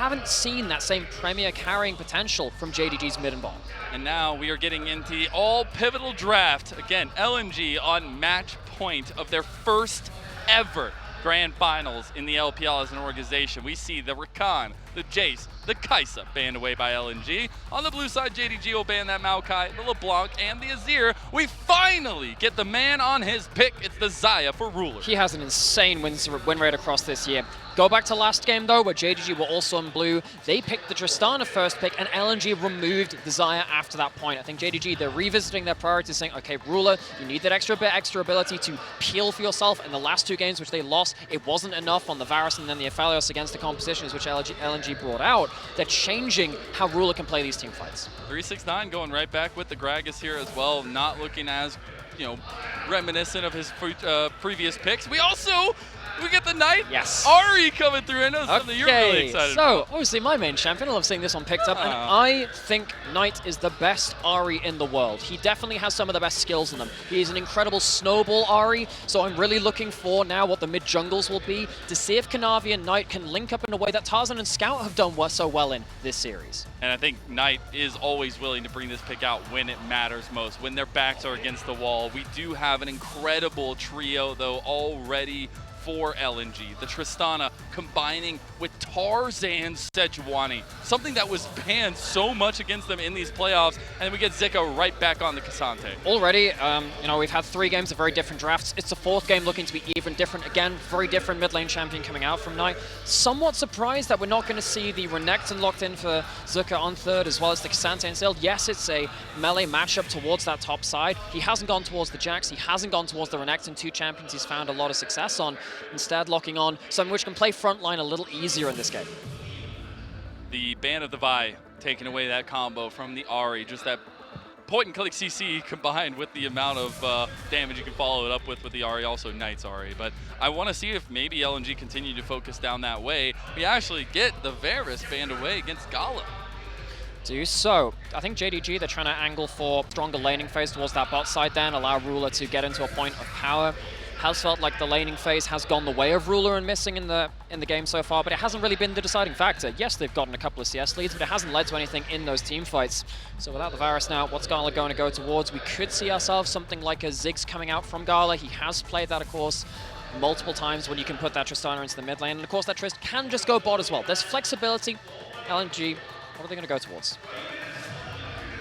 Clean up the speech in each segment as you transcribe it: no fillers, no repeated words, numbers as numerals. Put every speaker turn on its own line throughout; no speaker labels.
haven't seen that same premier carrying potential from JDG's mid and bottom.
And now we are getting into the all-pivotal draft. Again, LNG on match point of their first ever Grand Finals in the LPL as an organization. We see the Rakan, the Jace, the Kaisa banned away by LNG. On the blue side, JDG will ban that Maokai, the LeBlanc, and the Azir. We finally get the man on his pick. It's the Xayah for Ruler.
He has an insane win rate across this year. Go back to last game, though, where JDG were also in blue. They picked the Tristana first pick, and LNG removed the Xayah after that point. I think JDG, they're revisiting their priorities, saying, okay, Ruler, you need that extra ability to peel for yourself. In the last two games, which they lost, it wasn't enough on the Varus and then the Aphelios against the compositions, which LNG brought out. They're changing how Ruler can play these team fights.
369 going right back with the Gragas here as well, not looking as, reminiscent of his previous picks. We get the Knight.
Yes.
Ari coming through. I know something you're really excited about.
So, obviously my main champion, I love seeing this one picked up, and I think Knight is the best Ari in the world. He definitely has some of the best skills in them. He is an incredible snowball Ari, so I'm really looking for now what the mid jungles will be to see if Kanavi and Knight can link up in a way that Tarzan and Scout have done so well in this series.
And I think Knight is always willing to bring this pick out when it matters most, when their backs are against the wall. We do have an incredible trio, though, already for LNG. The Tristana combining with Tarzan's Sejuani, something that was banned so much against them in these playoffs, and then we get Zika right back on the Cassante.
Already, we've had 3 games of very different drafts. It's the 4th game looking to be even different. Again, very different mid lane champion coming out from Knight. Somewhat surprised that we're not going to see the Renekton locked in for Zuka on 3rd, as well as the Cassante and Sealed. Yes, it's a melee matchup towards that top side. He hasn't gone towards the Jax. He hasn't gone towards the Renekton, 2 champions he's found a lot of success on. Instead, locking on something which can play frontline a little easier in this game.
The ban of the Vi taking away that combo from the Ahri, just that point-and-click CC combined with the amount of damage you can follow it up with the Ahri, also Knight's Ahri. But I want to see if maybe LNG continue to focus down that way. We actually get the Varus banned away against Gala.
So, I think JDG, they're trying to angle for stronger laning phase towards that bot side then, allow Ruler to get into a point of power. Has felt like the laning phase has gone the way of Ruler and missing in the game so far, but it hasn't really been the deciding factor. Yes, they've gotten a couple of CS leads, but it hasn't led to anything in those team fights. So without the Varus now, what's Gala going to go towards? We could see ourselves something like a Ziggs coming out from Gala. He has played that, of course, multiple times when you can put that Tristana into the mid lane, and of course that Trist can just go bot as well. There's flexibility. LNG, what are they going to go towards?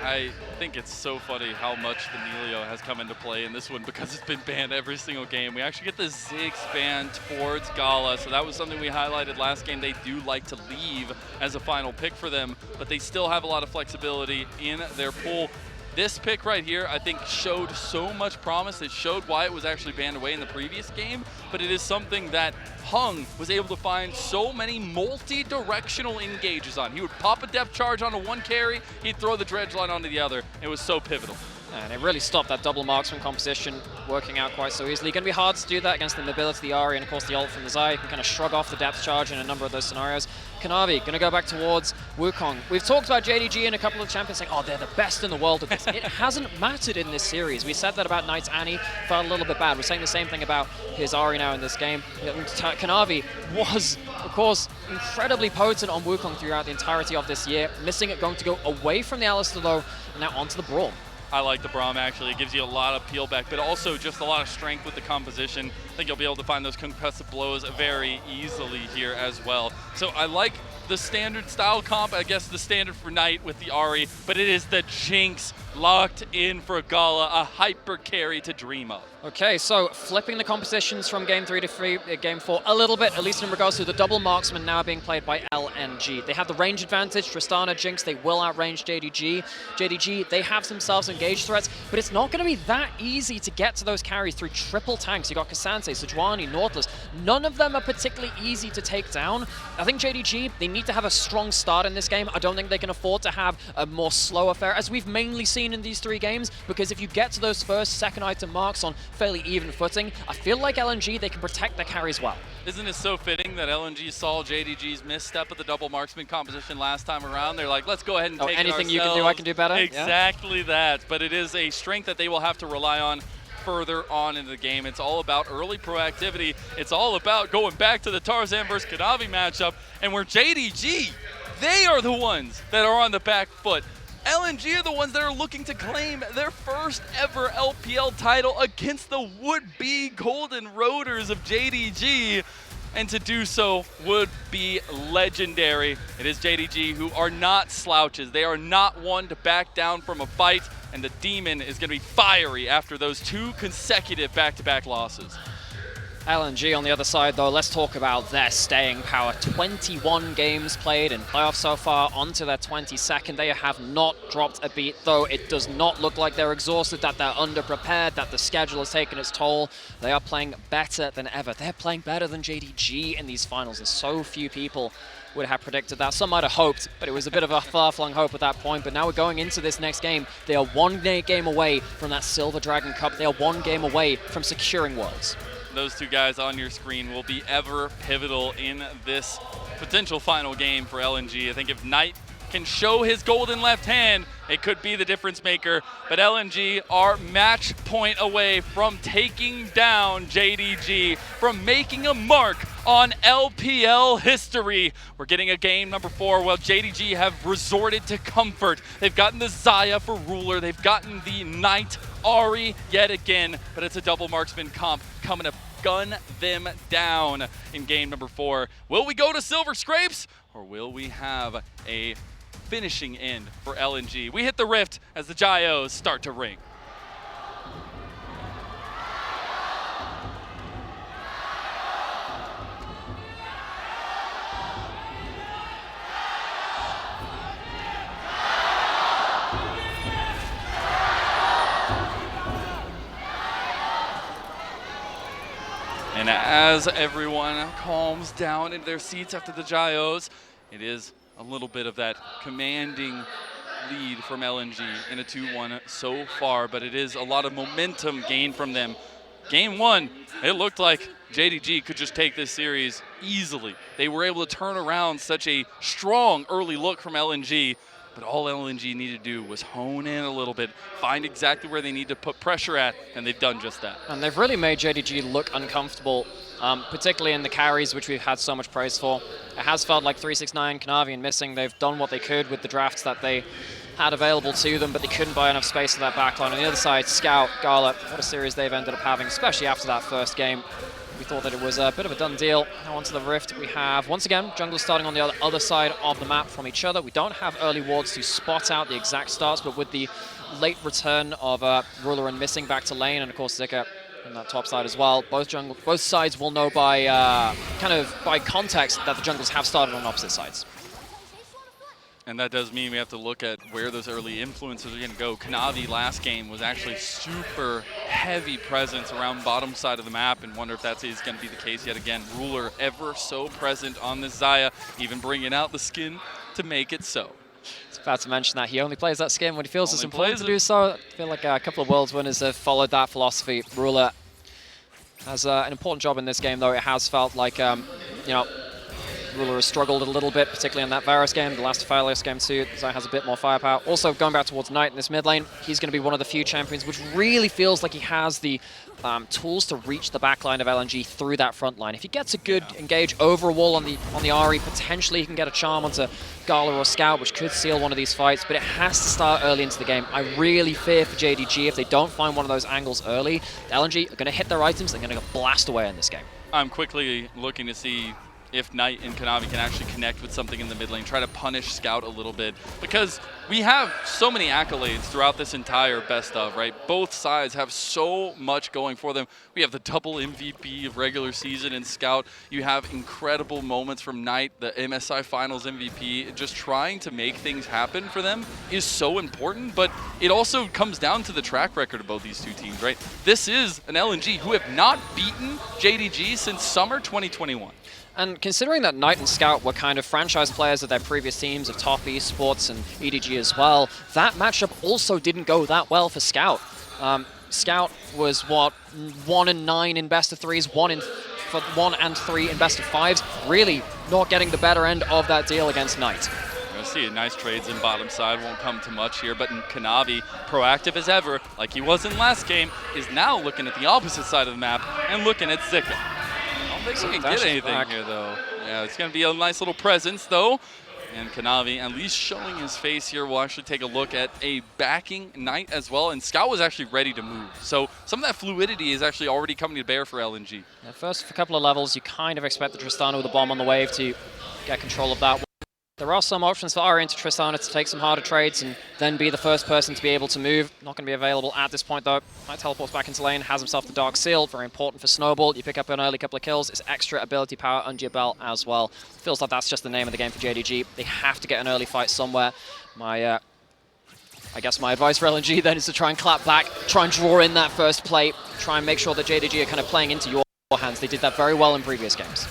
I think it's so funny how much the Neilio has come into play in this one because it's been banned every single game. We actually get the Ziggs ban towards Gala, so that was something we highlighted last game. They do like to leave as a final pick for them, but they still have a lot of flexibility in their pool. This pick right here, I think, showed so much promise. It showed why it was actually banned away in the previous game, but it is something that Hung was able to find so many multi-directional engages on. He would pop a depth charge onto one carry, he'd throw the dredge line onto the other. It was so pivotal.
And it really stopped that double marksman composition working out quite so easily. Going to be hard to do that against the mobility of the Ahri and, of course, the ult from the Xayah. You can kind of shrug off the depth charge in a number of those scenarios. Kanavi going to go back towards Wukong. We've talked about JDG and a couple of champions saying, oh, they're the best in the world at this. It hasn't mattered in this series. We said that about Knight's Annie, felt a little bit bad. We're saying the same thing about his Ahri now in this game. Kanavi was, of course, incredibly potent on Wukong throughout the entirety of this year. Missing it, going to go away from the Alistar, though, and now onto the Braum.
I like the Braum, actually. It gives you a lot of peel back, but also just a lot of strength with the composition. I think you'll be able to find those concussive blows very easily here as well. So I like the standard style comp, I guess the standard for Knight with the Ahri, but it is the Jinx locked in for Gala, a hyper carry to dream of.
Okay, so flipping the compositions from Game 3 to Game 4 a little bit, at least in regards to the double marksman now being played by LNG. They have the range advantage. Tristana, Jinx, they will outrange JDG. JDG, they have themselves engaged threats, but it's not going to be that easy to get to those carries through triple tanks. You got Cassante, Sejuani, Nautilus. None of them are particularly easy to take down. I think JDG, they need to have a strong start in this game. I don't think they can afford to have a more slow affair, as we've mainly seen in these 3 games, because if you get to those first, second item marks on fairly even footing, I feel like LNG, they can protect their carries well.
Isn't it so fitting that LNG saw JDG's misstep at the double marksman composition last time around? They're like, let's go ahead and take
anything
it
you can do, I can do better?
Exactly that. But it is a strength that they will have to rely on further on into the game. It's all about early proactivity. It's all about going back to the Tarzan versus Kanavi matchup, and where JDG, they are the ones that are on the back foot. LNG are the ones that are looking to claim their first ever LPL title against the would-be Golden Roaders of JDG. And to do so would be legendary. It is JDG who are not slouches. They are not one to back down from a fight, and the Demon is going to be fiery after those 2 consecutive back-to-back losses.
LNG on the other side, though, let's talk about their staying power. 21 games played in playoffs so far, onto their 22nd. They have not dropped a beat, though. It does not look like they're exhausted, that they're underprepared, that the schedule has taken its toll. They are playing better than ever. They're playing better than JDG in these finals, and so few people would have predicted that. Some might have hoped, but it was a bit of a far-flung hope at that point. But now we're going into this next game. They are 1 game away from that Silver Dragon Cup. They are 1 game away from securing Worlds.
Those 2 guys on your screen will be ever pivotal in this potential final game for LNG. I think if Knight can show his golden left hand, it could be the difference maker. But LNG are match point away from taking down JDG, from making a mark on LPL history. We're getting a game number 4 while JDG have resorted to comfort. They've gotten the Xayah for Ruler. They've gotten the Knight Ahri yet again, but it's a double marksman comp coming to gun them down in game number 4. Will we go to Silver Scrapes, or will we have a finishing end for LNG? We hit the rift as the Gyos start to ring. And as everyone calms down in their seats after the Gyos, it is a little bit of that commanding lead from LNG in a 2-1 so far, but it is a lot of momentum gained from them. Game 1, it looked like JDG could just take this series easily. They were able to turn around such a strong early look from LNG, but all LNG needed to do was hone in a little bit, find exactly where they need to put pressure at, and they've done just that.
And they've really made JDG look uncomfortable, particularly in the carries, which we've had so much praise for. It has felt like 369, Kanavi, and Missing. They've done what they could with the drafts that they had available to them, but they couldn't buy enough space for that backline. On the other side, Scout, Gala, what a series they've ended up having, especially after that first game. We thought that it was a bit of a done deal. Now onto the Rift, we have, once again, jungle starting on the other side of the map from each other. We don't have early wards to spot out the exact starts, but with the late return of Ruler and Missing back to lane, and of course Zika on that top side as well, both sides will know by by context that the jungles have started on opposite sides.
And that does mean we have to look at where those early influences are going to go. Kanavi last game was actually super heavy presence around bottom side of the map, and wonder if that is going to be the case yet again. Ruler ever so present on this Xayah, even bringing out the skin to make it so.
It's about to mention that he only plays that skin when he feels it's important to do so. I feel like a couple of Worlds winners have followed that philosophy. Ruler has an important job in this game, though. It has felt like, you know, Ruler has struggled a little bit, particularly in that Varus game, the last Phalios game too. Xayah has a bit more firepower. Also, going back towards Knight in this mid lane, he's going to be one of the few champions which really feels like he has the tools to reach the backline of LNG through that front line. If he gets a good engage over a wall on the Ahri, potentially he can get a charm onto Gala or Scout, which could seal one of these fights, but it has to start early into the game. I really fear for JDG if they don't find one of those angles early. LNG are going to hit their items, they're going to blast away in this game.
I'm quickly looking to see if Knight and Kanavi can actually connect with something in the mid lane, try to punish Scout a little bit, because we have so many accolades throughout this entire best of, right? Both sides have so much going for them. We have the double MVP of regular season in Scout. You have incredible moments from Knight, the MSI Finals MVP. Just trying to make things happen for them is so important, but it also comes down to the track record of both these two teams, right? This is an LNG who have not beaten JDG since summer 2021.
And considering that Knight and Scout were kind of franchise players of their previous teams of Top Esports and EDG as well, that matchup also didn't go that well for Scout. Scout was, what, 1-9 in best of threes, 1 and 3 in best of fives, really not getting the better end of that deal against Knight.
going to see nice trades in bottom side. Won't come to much here, but Kanavi, proactive as ever, like he was in last game, is now looking at the opposite side of the map and looking at Zika. I don't think he can get anything here, though. Yeah, it's going to be a nice little presence, though. And Kanavi, at least showing his face here, will actually take a look at a backing Knight as well. And Scout was actually ready to move. So some of that fluidity is actually already coming to bear for LNG.
Yeah, first couple of levels, you kind of expect the Tristana with a bomb on the wave to get control of that. There are some options for RN to Tristana to take some harder trades and then be the first person to be able to move. Not going to be available at this point, though. Knight teleports back into lane, has himself the Dark Seal. Very important for Snowball. You pick up an early couple of kills. It's extra ability power under your belt as well. Feels like that's just the name of the game for JDG. They have to get an early fight somewhere. I guess my advice for LNG then is to try and clap back, try and draw in that first play, try and make sure that JDG are kind of playing into your hands. They did that very well in previous games.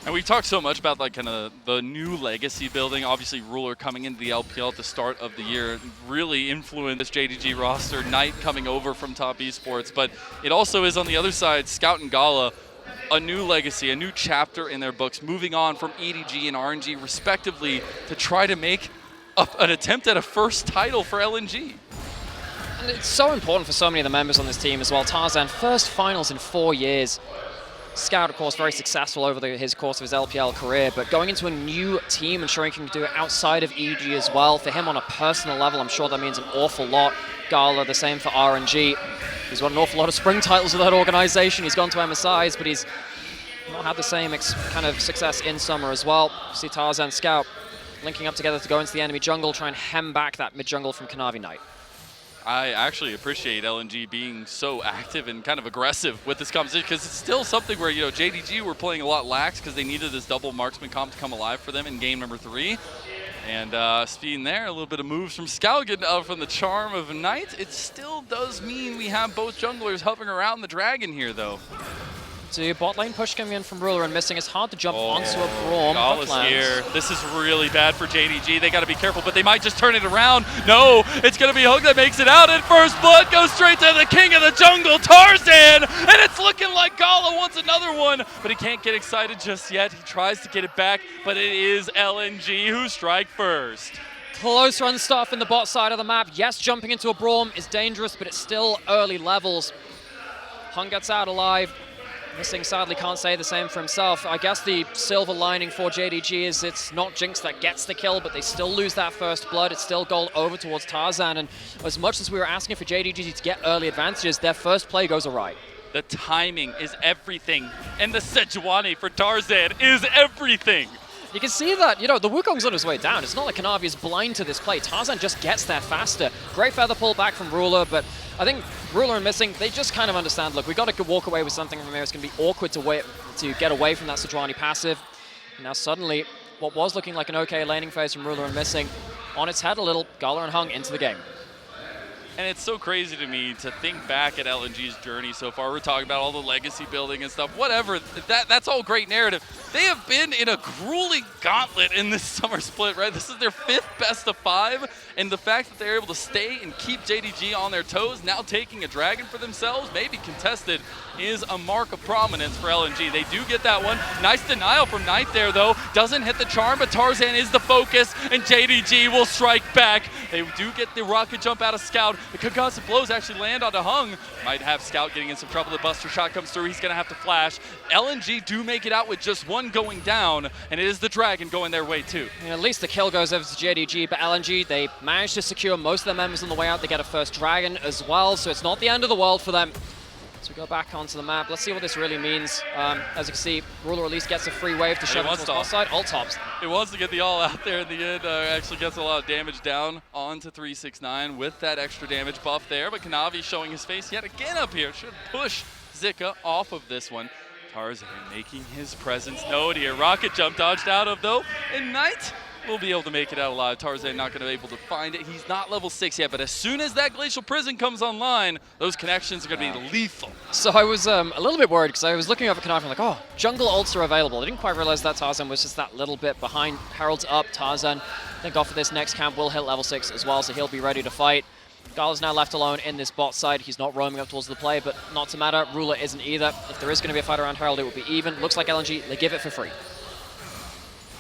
And we've talked so much about like kind of the new legacy building. Obviously, Ruler coming into the LPL at the start of the year really influenced this JDG roster. Knight coming over from Top Esports, but it also is on the other side, Scout and Gala, a new legacy, a new chapter in their books, moving on from EDG and RNG respectively to try to make an attempt at a first title for LNG.
And it's so important for so many of the members on this team as well. Tarzan, first finals in 4 years. Scout, of course, very successful over his course of his LPL career, but going into a new team and showing he can do it outside of EG as well, for him on a personal level, I'm sure that means an awful lot. Gala, the same for RNG. He's won an awful lot of spring titles with that organization. He's gone to MSIs, but he's not had the same kind of success in summer as well. See Tarzan, Scout linking up together to go into the enemy jungle, try and hem back that mid-jungle from Kanavi Knight.
I actually appreciate LNG being so active and kind of aggressive with this competition, because it's still something where, you know, JDG were playing a lot lax because they needed this double marksman comp to come alive for them in game number 3. And speeding there, a little bit of moves from Scout getting out from the charm of Knight. It still does mean we have both junglers hovering around the dragon here, though.
To bot lane push coming in from Ruler and missing. It's hard to jump onto a Braum.
Gala's here. This is really bad for JDG. They got to be careful, but they might just turn it around. No, it's going to be Hook that makes it out, and first blood goes straight to the king of the jungle, Tarzan, and it's looking like Gala wants another one, but he can't get excited just yet. He tries to get it back, but it is LNG who strike first.
Close run stuff in the bot side of the map. Yes, jumping into a Braum is dangerous, but it's still early levels. Hung gets out alive. Missing sadly can't say the same for himself. I guess the silver lining for JDG is it's not Jinx that gets the kill, but they still lose that first blood. It's still goal over towards Tarzan, and as much as we were asking for JDG to get early advantages, their first play goes awry.
The timing is everything, and the Sejuani for Tarzan is everything.
You can see that, you know, the Wukong's on his way down. It's not like Kanavi is blind to this play. Tarzan just gets there faster. Great feather pull back from Ruler, but I think Ruler and Missing, they just kind of understand, look, we got to walk away with something from here. It's going to be awkward to get away from that Sejuani passive. And now suddenly, what was looking like an okay laning phase from Ruler and Missing, on its head a little, Gala and Hung into the game.
And it's so crazy to me to think back at LNG's journey so far. We're talking about all the legacy building and stuff, whatever. That's all great narrative. They have been in a grueling gauntlet in this summer split, right? This is their 5th best of 5, and the fact that they're able to stay and keep JDG on their toes, now taking a dragon for themselves, maybe contested, is a mark of prominence for LNG. They do get that one. Nice denial from Knight there, though. Doesn't hit the charm, but Tarzan is the focus, and JDG will strike back. They do get the rocket jump out of Scout. The concussive blows actually land onto Hung. Might have Scout getting in some trouble. The Buster shot comes through. He's going to have to flash. LNG do make it out with just one going down, and it is the Dragon going their way too. I mean,
at least the kill goes over to JDG, but LNG, they managed to secure most of their members on the way out. They get a first Dragon as well, so it's not the end of the world for them. So we go back onto the map. Let's see what this really means. As you can see, Ruler at least gets a free wave to shove it to the side. Ult tops.
It wants to get the all out there in the end. Actually gets a lot of damage down onto 369 with that extra damage buff there. But Kanavi showing his face yet again up here. Should push Zika off of this one. Tarzan making his presence known here. Rocket jump dodged out of though. And Knight will be able to make it out alive. Tarzan not going to be able to find it. He's not level 6 yet, but as soon as that Glacial Prison comes online, those connections are going to be lethal.
So I was a little bit worried because I was looking over Kanavi and like, oh, jungle ults are available. I didn't quite realize that Tarzan was just that little bit behind. Herald's up. Tarzan, I think off of this next camp, will hit level 6 as well, so he'll be ready to fight. Gala's now left alone in this bot side. He's not roaming up towards the play, but not to matter. Ruler isn't either. If there is going to be a fight around Herald, it will be even. Looks like LNG, they give it for free.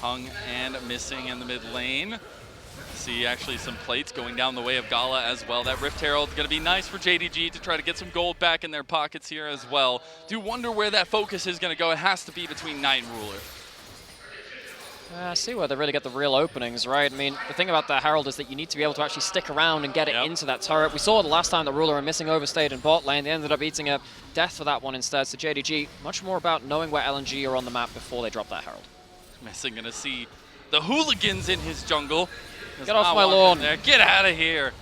Hung and Missing in the mid lane. See actually some plates going down the way of Gala as well. That Rift Herald is going to be nice for JDG to try to get some gold back in their pockets here as well. Do wonder where that focus is going to go. It has to be between Knight and Ruler.
I see where they really get the real openings, right? I mean, the thing about the Herald is that you need to be able to actually stick around and get it into that turret. We saw the last time the Ruler and Missing overstayed in bot lane. They ended up eating a death for that one instead. So JDG, much more about knowing where LNG are on the map before they drop that Herald.
Missing going to see the hooligans in his jungle.
Get off my lawn.
There. Get out of here.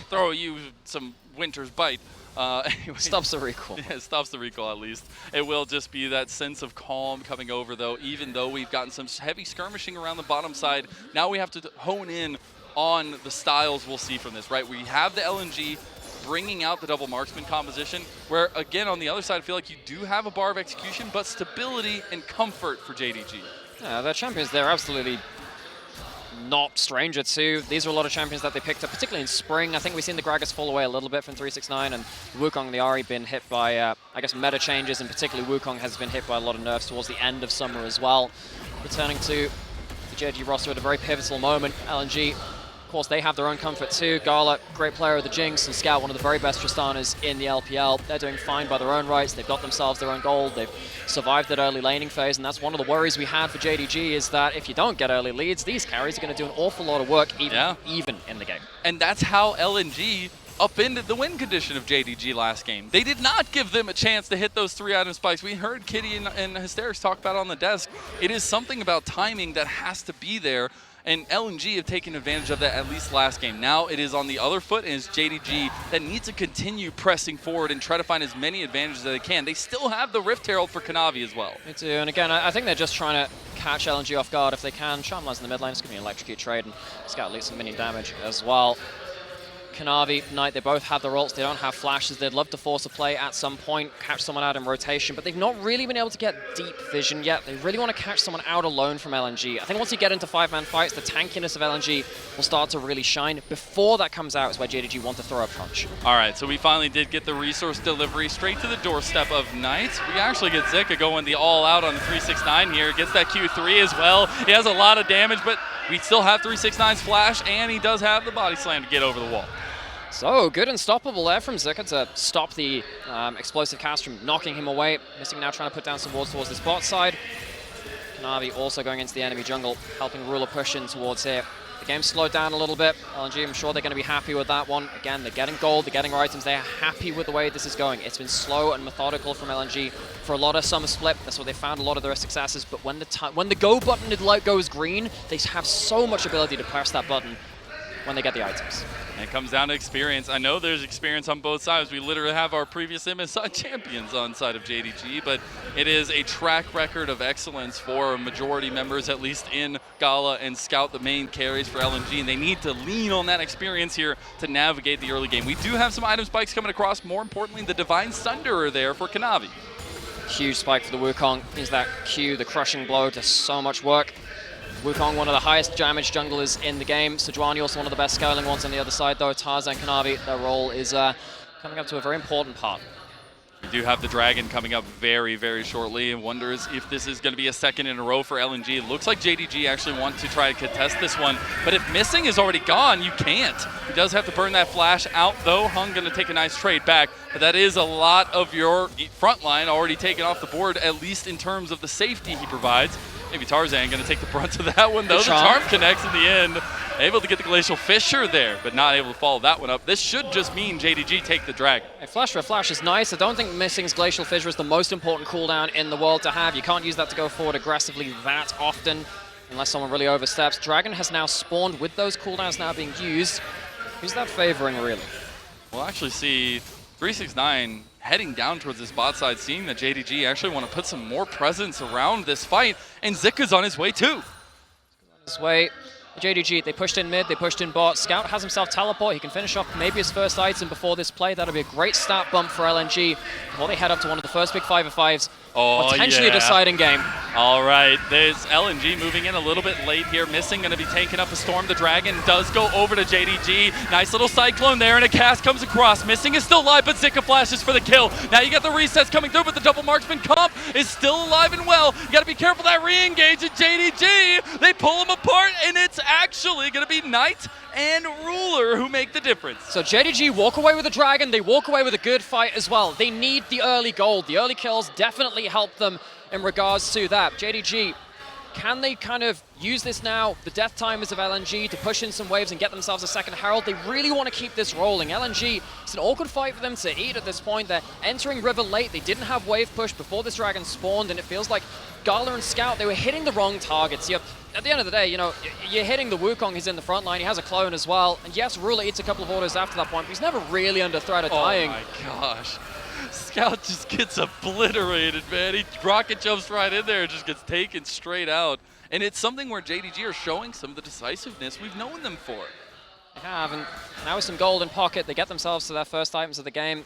Throw you some Winter's Bite. Anyway,
stops the recall.
Yeah, it stops the recall at least. It will just be that sense of calm coming over though, even though we've gotten some heavy skirmishing around the bottom side. Now we have to hone in on the styles we'll see from this, right? We have the LNG bringing out the double marksman composition, where again on the other side I feel like you do have a bar of execution, but stability and comfort for JDG.
Yeah, their champions, they're absolutely not stranger to. These are a lot of champions that they picked up, particularly in spring. I think we've seen the Gragas fall away a little bit from 369, and Wukong and the Ahri been hit by, I guess, meta changes, and particularly Wukong has been hit by a lot of nerfs towards the end of summer as well. Returning to the JDG roster at a very pivotal moment. LNG, of course, they have their own comfort too. Gala, great player of the Jinx, and Scout, one of the very best Tristanas in the LPL. They're doing fine by their own rights. They've got themselves their own gold. They've survived that early laning phase, and that's one of the worries we had for JDG, is that if you don't get early leads, these carries are going to do an awful lot of work even in the game. And
that's how LNG upended the win condition of JDG last game. They did not give them a chance to hit those 3-item spikes. We heard Kitty and Hysterics talk about it on the desk. It is something about timing that has to be there. And LNG have taken advantage of that at least last game. Now it is on the other foot, and it's JDG that needs to continue pressing forward and try to find as many advantages as they can. They still have the Rift Herald for Kanavi as well.
Me too, and again, I think they're just trying to catch LNG off guard if they can. Shamlan's in the mid lane, it's going to be an electrocute trade, and Scout leaves some minion damage as well. Kanavi, Knight, they both have their ults, they don't have flashes. They'd love to force a play at some point, catch someone out in rotation, but they've not really been able to get deep vision yet. They really want to catch someone out alone from LNG. I think once you get into 5-man fights, the tankiness of LNG will start to really shine. Before that comes out is where JDG want to throw a punch.
All right, so we finally did get the resource delivery straight to the doorstep of Knight. We actually get Zika going the all-out on the 369 here. Gets that Q3 as well. He has a lot of damage, but we still have 369's flash, and he does have the body slam to get over the wall.
So, good unstoppable there from Zika to stop the explosive cast from knocking him away. Missing now trying to put down some wards towards this bot side. Kanavi also going into the enemy jungle, helping Ruler push in towards here. The game slowed down a little bit. LNG, I'm sure they're going to be happy with that one. Again, they're getting gold, they're getting items. They are happy with the way this is going. It's been slow and methodical from LNG for a lot of summer split. That's where they found a lot of their successes. But when the go button goes green, they have so much ability to press that button when they get the items.
And it comes down to experience. I know there's experience on both sides. We literally have our previous MSI champions on side of JDG, but it is a track record of excellence for majority members, at least in Gala and Scout, the main carries for LNG, and they need to lean on that experience here to navigate the early game. We do have some item spikes coming across. More importantly, the Divine Sunderer there for Kanavi.
Huge spike for the Wukong. Is that Q, the crushing blow, does so much work. Wukong, one of the highest damage junglers in the game. Sejuani, also one of the best scaling ones on the other side, though. Tarzan, Kanavi, their role is coming up to a very important part.
We do have the Dragon coming up very, very shortly, and wonders if this is going to be a second in a row for LNG. It looks like JDG actually want to try to contest this one, but if Missing is already gone, you can't. He does have to burn that flash out, though. Hung going to take a nice trade back, but that is a lot of your front line already taken off the board, at least in terms of the safety he provides. Maybe Tarzan going to take the brunt of that one, though. The charm connects in the end. Able to get the Glacial Fissure there, but not able to follow that one up. This should just mean JDG take the Dragon.
A flash for a flash is nice. I don't think Missing's Glacial Fissure is the most important cooldown in the world to have. You can't use that to go forward aggressively that often, unless someone really oversteps. Dragon has now spawned with those cooldowns now being used. Who's that favoring, really?
We'll actually see 369 heading down towards this bot side, seeing that JDG actually want to put some more presence around this fight, and Zika's on his way too.
On his way. JDG, they pushed in mid, they pushed in bot. Scout has himself teleport. He can finish off maybe his first item before this play. That'll be a great stat bump for LNG before they head up to one of the first big 5v5s. Potentially a deciding game.
All right, there's LNG moving in a little bit late here. Missing, going to be taking up a Storm. The Dragon does go over to JDG. Nice little Cyclone there, and a cast comes across. Missing is still alive, but Zika flashes for the kill. Now you got the resets coming through, but the double marksman comp is still alive and well. You got to be careful that re-engage at JDG. They pull him apart, and it's actually going to be Knight and Ruler who make the difference.
So JDG walk away with the Dragon. They walk away with a good fight as well. They need the early gold. The early kills definitely help them in regards to that. JDG, can they kind of use this now, the death timers of LNG, to push in some waves and get themselves a second Herald? They really want to keep this rolling. LNG, it's an awkward fight for them to eat at this point. They're entering River late. They didn't have wave push before this Dragon spawned, and it feels like Gala and Scout, they were hitting the wrong targets. At the end of the day, you're hitting the Wukong. He's in the front line. He has a clone as well. And yes, Ruler eats a couple of orders after that point, but he's never really under threat of dying.
Oh my gosh. Scout just gets obliterated, man. He rocket jumps right in there and just gets taken straight out. And it's something where JDG are showing some of the decisiveness we've known them for.
They have, and now with some gold in pocket, they get themselves to their first items of the game.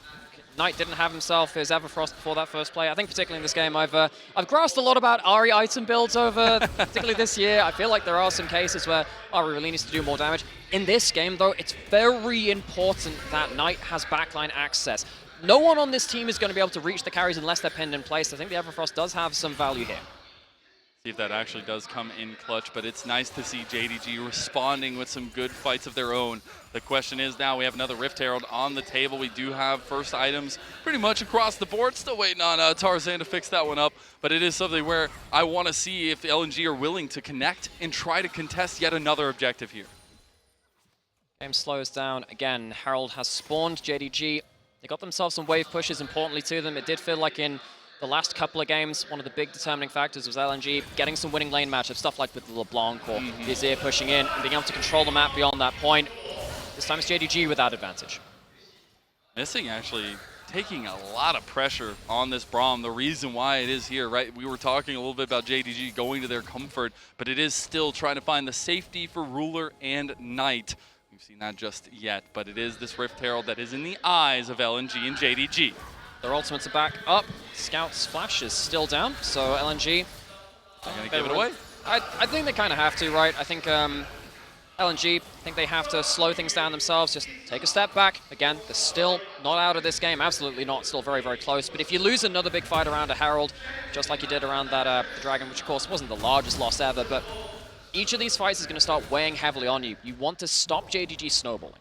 Knight didn't have himself his Everfrost before that first play. I think particularly in this game, I've grasped a lot about Ahri item builds over, particularly this year. I feel like there are some cases where Ahri really needs to do more damage. In this game, though, it's very important that Knight has backline access. No one on this team is going to be able to reach the carries unless they're pinned in place. I think the Everfrost does have some value here.
See if that actually does come in clutch, but it's nice to see JDG responding with some good fights of their own. The question is now we have another Rift Herald on the table. We do have first items pretty much across the board. Still waiting on Tarzan to fix that one up, but it is something where I want to see if LNG are willing to connect and try to contest yet another objective here.
Game slows down again. Herald has spawned JDG. They got themselves some wave pushes, importantly to them. It did feel like in the last couple of games, one of the big determining factors was LNG getting some winning lane matchups, stuff like with the LeBlanc or the Azir pushing in and being able to control the map beyond that point. This time it's JDG with that advantage.
Missing actually taking a lot of pressure on this Braum. The reason why it is here, right? We were talking a little bit about JDG going to their comfort, but it is still trying to find the safety for Ruler and Knight. We've seen that just yet, but it is this Rift Herald that is in the eyes of LNG and JDG.
Their ultimates are back up. Scout's flash is still down, so LNG...
They're going to give it away?
I think they kind of have to, right? I think LNG, they have to slow things down themselves, just take a step back. Again, they're still not out of this game, absolutely not, still very, very close. But if you lose another big fight around a Herald, just like you did around that the Dragon, which of course wasn't the largest loss ever, but each of these fights is going to start weighing heavily on you. You want to stop JDG snowballing.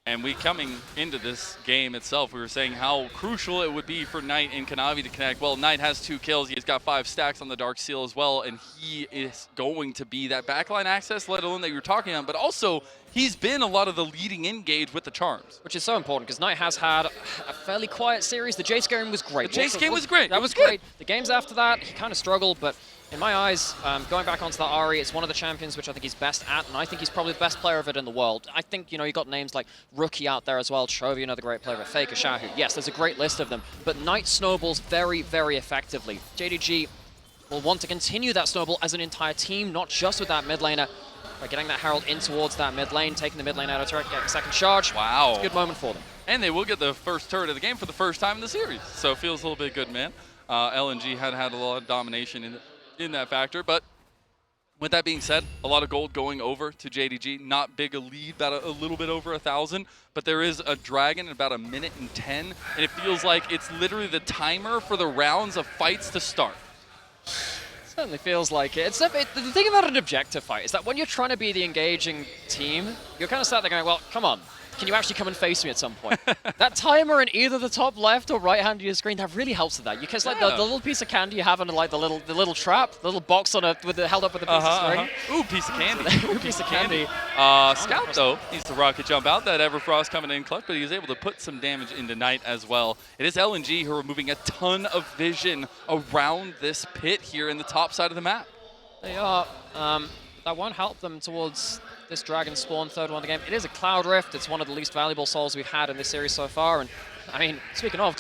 And we coming into this game itself, we were saying how crucial it would be for Knight and Kanavi to connect. Well, Knight has 2 kills. He's got 5 stacks on the Dark Seal as well, and he is going to be that backline access, let alone that you were talking about. But also, he's been a lot of the leading engage with the charms.
Which is so important, because Knight has had a fairly quiet series. The Jace game was great.
The Jace game was great.
That was great. The games after that, he kind of struggled, but in my eyes, going back onto that Ahri, it's one of the champions which I think he's best at, and I think he's probably the best player of it in the world. I think, you got names like Rookie out there as well, Chovy, another great player, Faker, Shahu. Yes, there's a great list of them, but Knight snowballs very, very effectively. JDG will want to continue that snowball as an entire team, not just with that mid laner. By getting that Herald in towards that mid lane, taking the mid lane out of turret, getting a second charge.
Wow.
It's a good moment for them.
And they will get the first turret of the game for the first time in the series. So it feels a little bit good, man. LNG had a lot of domination in that factor. But with that being said, a lot of gold going over to JDG. Not big a lead, about a little bit over 1,000. But there is a Dragon in about 1:10. And it feels like it's literally the timer for the rounds of fights to start.
Certainly feels like it. The thing about an objective fight is that when you're trying to be the engaging team, you're kind of sat there going, well, come on. Can you actually come and face me at some point? That timer in either the top left or right hand of your screen, that really helps with that. Because like the little piece of candy you have under like the little trap, the little box on it held up with a piece of string.
Ooh, piece of candy.
Ooh, piece of candy.
Scout though needs to rocket jump out. That Everfrost coming in clutch, but he was able to put some damage into Knight as well. It is LNG who are moving a ton of vision around this pit here in the top side of the map.
They are. That won't help them towards this Dragon spawn, third one of the game. It is a Cloud Rift. It's one of the least valuable souls we've had in this series so far. And I mean, speaking of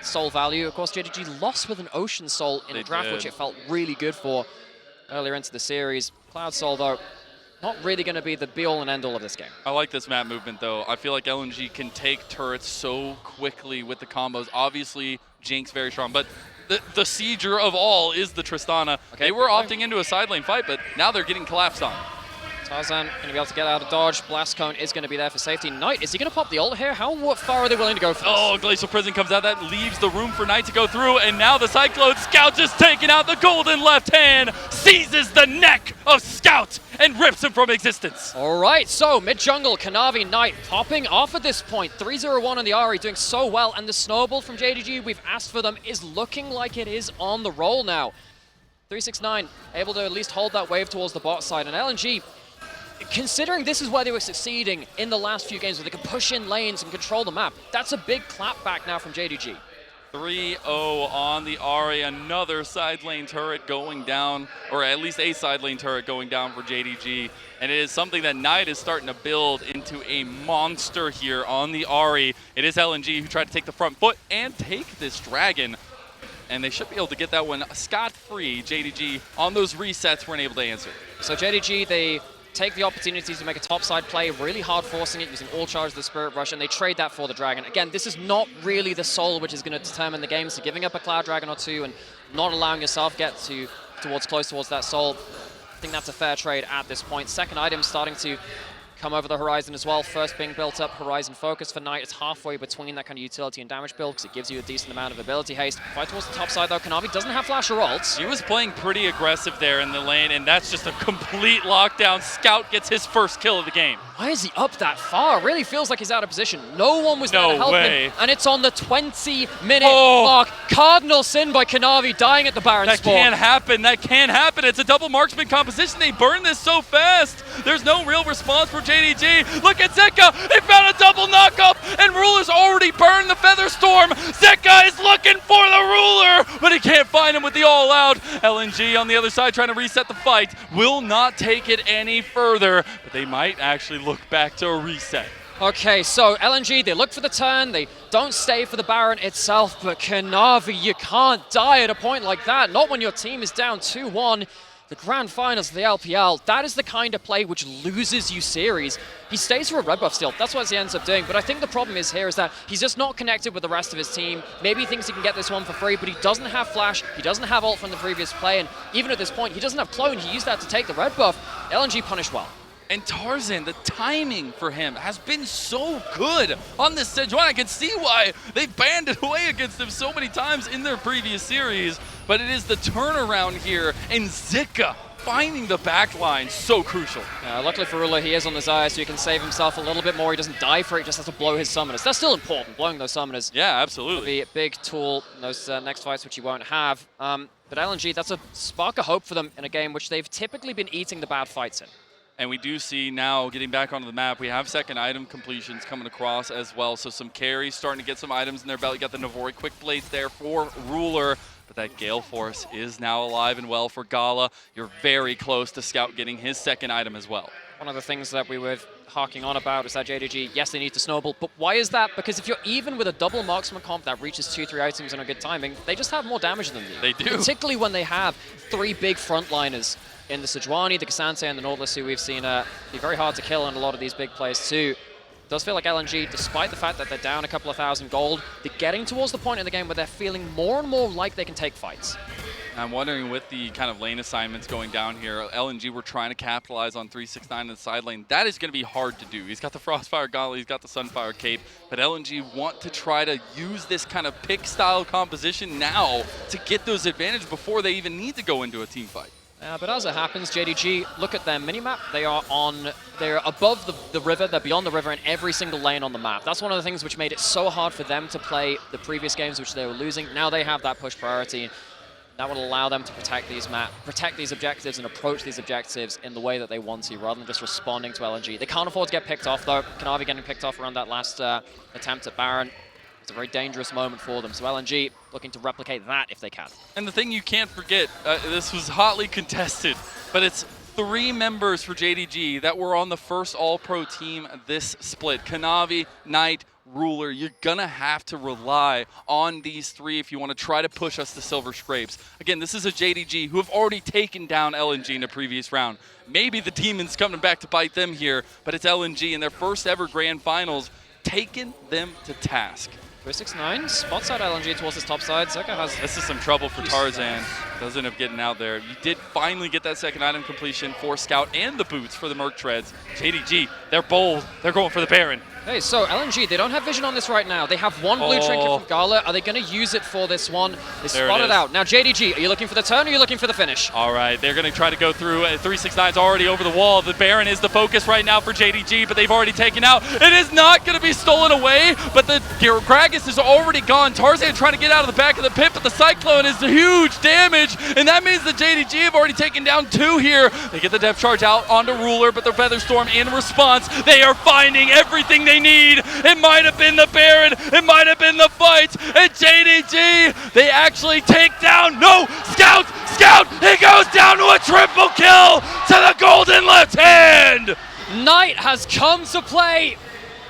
soul value, of course, JDG lost with an Ocean Soul in a draft, which it felt really good for earlier into the series. Cloud Soul, though, not really going to be the be-all and end-all of this game.
I like this map movement, though. I feel like LNG can take turrets so quickly with the combos. Obviously, Jinx very strong, but the sieger of all is the Tristana.
Okay,
they were opting into a side lane fight, but now they're getting collapsed on.
Tarzan going to be able to get out of dodge. Blast Cone is going to be there for safety. Knight, is he going to pop the ult here? How far are they willing to go for this?
Oh, Glacial Prison comes out. That leaves the room for Knight to go through, and now the Cyclone Scout just taking out the golden left hand, seizes the neck of Scout, and rips him from existence.
All right, so mid-jungle, Kanavi, Knight popping off at this point. 3-0-1 on the Ahri, doing so well, and the snowball from JDG we've asked for them is looking like it is on the roll now. 369 able to at least hold that wave towards the bot side, and LNG, considering this is where they were succeeding in the last few games, where they could push in lanes and control the map, that's a big clap back now from JDG.
3-0 on the Ahri, another side lane turret going down, or at least a side lane turret going down for JDG. And it is something that Knight is starting to build into a monster here on the Ahri. It is LNG who tried to take the front foot and take this dragon. And they should be able to get that one scot-free. JDG on those resets weren't able to answer.
So JDG, they take the opportunity to make a topside play, really hard forcing it, using all charge of the Spirit Rush, and they trade that for the Dragon. Again, this is not really the soul which is going to determine the game, so giving up a Cloud Dragon or two and not allowing yourself get close towards that soul, I think that's a fair trade at this point. Second item starting to come over the horizon as well. First being built up, Horizon Focus for Knight. It's halfway between that kind of utility and damage build because it gives you a decent amount of ability haste. Fight towards the top side though, Kanavi doesn't have flash or ults.
He was playing pretty aggressive there in the lane, and that's just a complete lockdown. Scout gets his first kill of the game.
Why is he up that far? Really feels like he's out of position. No one was there to help him. And it's on the 20-minute mark. Cardinal sin by Kanavi dying at the Baron spawn.
That can't happen. That can't happen. It's a double marksman composition. They burn this so fast. There's no real response for JDG. Look at Zeka. They found a double knockup, and Ruler's already burned the Feather Storm. Zeka is looking for the Ruler, but he can't find him with the all-out. LNG on the other side trying to reset the fight. Will not take it any further, but they might actually look back to a reset.
Okay, so LNG, they look for the turn, they don't stay for the Baron itself, but Kanavi, you can't die at a point like that, not when your team is down 2-1. The grand finals of the LPL, that is the kind of play which loses you series. He stays for a red buff still, that's what he ends up doing, but I think the problem is here is that he's just not connected with the rest of his team. Maybe he thinks he can get this one for free, but he doesn't have flash, he doesn't have ult from the previous play, and even at this point, he doesn't have clone, he used that to take the red buff. LNG punished well.
And Tarzan, the timing for him has been so good on this Sejuani. I can see why they banded away against him so many times in their previous series, but it is the turnaround here, and Zika finding the back line so crucial.
Luckily for Ruler, he is on the Xayah, so he can save himself a little bit more. He doesn't die for it, he just has to blow his summoners. That's still important, blowing those summoners.
Yeah, absolutely.
Will be a big tool in those next fights, which he won't have. But LNG, that's a spark of hope for them in a game which they've typically been eating the bad fights in.
And we do see now, getting back onto the map, we have second item completions coming across as well. So some carries starting to get some items in their belt. You got the Navori Quick Blades there for Ruler. But that Gale Force is now alive and well for Gala. You're very close to Scout getting his second item as well.
One of the things that we were harking on about is that JDG, yes, they need to snowball, but why is that? Because if you're even with a double marksman comp that reaches 2-3 items on a good timing, they just have more damage than you.
They do.
Particularly when they have three big frontliners in the Sejuani, the Cassante, and the Nautilus, who we've seen be very hard to kill on a lot of these big players too. It does feel like LNG, despite the fact that they're down a couple of thousand gold, they're getting towards the point in the game where they're feeling more and more like they can take fights.
I'm wondering, with the kind of lane assignments going down here, LNG were trying to capitalize on 369 in the side lane. That is going to be hard to do. He's got the Frostfire Gala, he's got the Sunfire Cape, but LNG want to try to use this kind of pick-style composition now to get those advantages before they even need to go into a team fight.
But as it happens, JDG, look at their minimap. They're above the river, they're beyond the river in every single lane on the map. That's one of the things which made it so hard for them to play the previous games which they were losing. Now they have that push priority. That will allow them to protect these objectives and approach these objectives in the way that they want to, rather than just responding to LNG. They can't afford to get picked off though. Kanavi getting picked off around that last attempt at Baron. It's a very dangerous moment for them. So LNG looking to replicate that if they can. And
the thing you can't forget, this was hotly contested, but it's 3 members for JDG that were on the first All-Pro team this split. Kanavi, Knight, Ruler. You're gonna have to rely on these 3 if you want to try to push us to Silver Scrapes. Again, this is a JDG who have already taken down LNG in a previous round. Maybe the Demon's coming back to bite them here, but it's LNG in their first ever Grand Finals taking them to task.
369 spots out LNG towards his top side. Zeka has...
This is some trouble for Tarzan. Doesn't end up getting out there. You did finally get that second item completion for Scout and the boots for the Merc Treads. JDG, they're bold. They're going for the Baron.
Hey, so LNG, they don't have vision on this right now. They have one blue trinket from Gala. Are they going to use it for this one? They spot it out. Now, JDG, are you looking for the turn or are you looking for the finish?
All right, they're going to try to go through. 369's already over the wall. The Baron is the focus right now for JDG, but they've already taken out. It is not going to be stolen away, but the Gragas is already gone. Tarzan trying to get out of the back of the pit, but the Cyclone is huge damage, and that means the JDG have already taken down 2 here. They get the depth charge out onto Ruler, but the Featherstorm in response. They are finding everything they need. It might have been the Baron, it might have been the fight, and JDG, they actually take down, no, Scout, he goes down to a triple kill to the golden left hand!
Knight has come to play,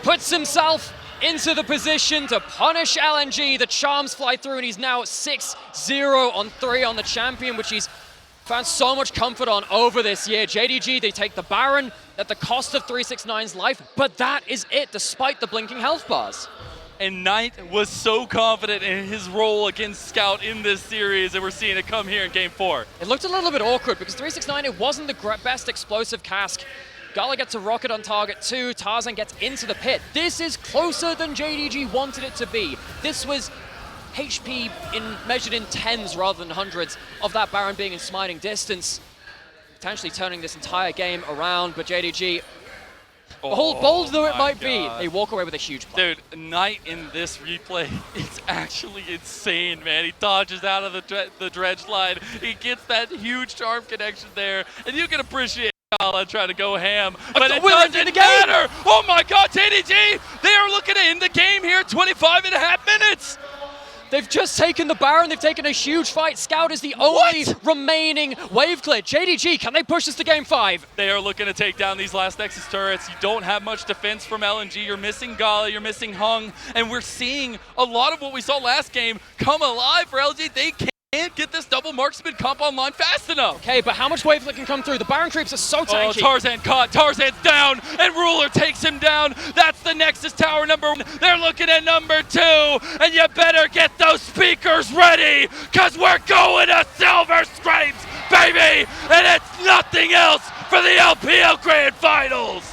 puts himself into the position to punish LNG. The charms fly through, and he's now 6-0 on 3 on the champion, which he's found so much comfort on over this year. JDG, they take the Baron at the cost of 369's life, but that is it, despite the blinking health bars.
And Knight was so confident in his role against Scout in this series, and we're seeing it come here in Game 4.
It looked a little bit awkward because 369, it wasn't the best explosive cask. Gala gets a rocket on target 2, Tarzan gets into the pit. This is closer than JDG wanted it to be. This was HP measured in tens rather than hundreds of that Baron being in smiting distance, potentially turning this entire game around, but JDG, bold though it might be, they walk away with a huge play.
Dude, Knight in this replay, it's actually insane, man. He dodges out of the dredge line, he gets that huge charm connection there, and you can appreciate Gala trying to go ham, but it doesn't matter! Oh my god, JDG, they are looking to end the game here, 25.5 minutes!
They've just taken the Baron, they've taken a huge fight. Scout is the only remaining wave clear. JDG, can they push this to Game 5?
They are looking to take down these last Nexus turrets. You don't have much defense from LNG. You're missing Gala, you're missing Hung, and we're seeing a lot of what we saw last game come alive for LNG. They can't get this double marksman comp online fast enough.
Okay, but how much wavelet can come through? The Baron creeps are so tanky.
Oh, Tarzan caught. Tarzan's down, and Ruler takes him down. That's the Nexus Tower number 1. They're looking at number 2, and you better get those speakers ready, because we're going to Silver Scrapes, baby! And it's nothing else for the LPL Grand Finals!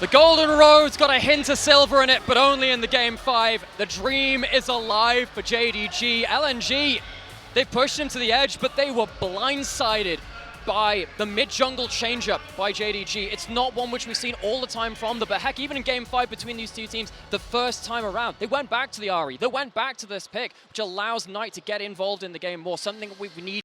The Golden Road's got a hint of silver in it, but only in the Game 5. The dream is alive for JDG. LNG, they pushed him to the edge, but they were blindsided by the mid-jungle change-up by JDG. It's not one which we've seen all the time from them, but heck, even in Game 5 between these two teams, the first time around, they went back to the Ahri, they went back to this pick, which allows Knight to get involved in the game more, something we need